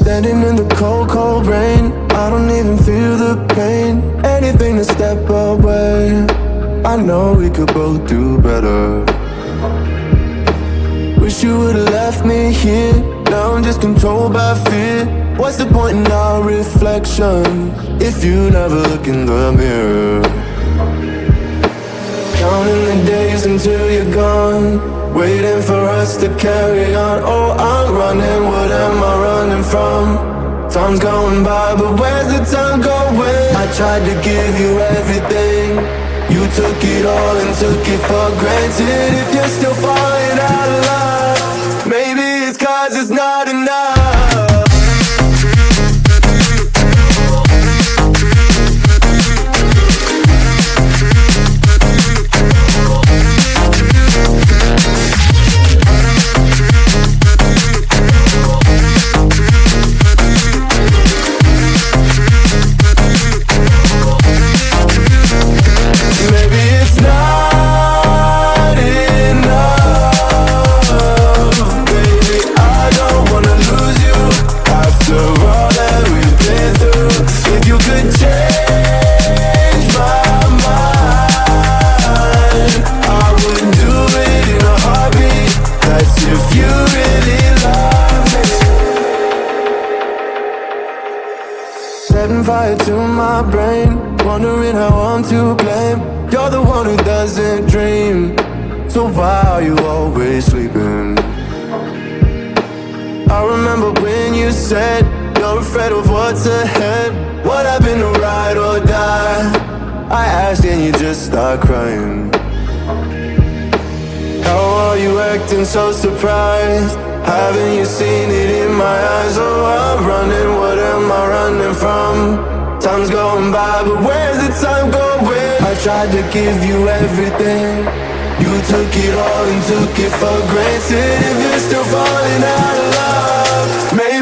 Standing in the cold, cold rain, I don't even feel the pain. Anything to step away, I know we could both do better. Wish you would've left me here. Now I'm just controlled by fear. What's the point in our reflection if you never look in the mirror? Counting the days until you're gone, waiting for us to carry on. Oh, I'm running, what am I running from? Time's going by, but where's the time going? I tried to give you everything, you took it all and took it for granted. If you're still falling out of love, maybe it's 'cause it's not enough. 'Setting fire to my brain, wondering how I'm to blame. You're the one who doesn't dream, so why are you always sleeping? I remember when you said you're afraid of what's ahead. What happened to ride or die? I asked and you just start crying. How are you acting so surprised? Haven't you seen it in my eyes? Oh, I'm running, what am I running from? Time's going by, but where's the time going? I tried to give you everything, you took it all and took it for granted. If you're still falling out of love, maybe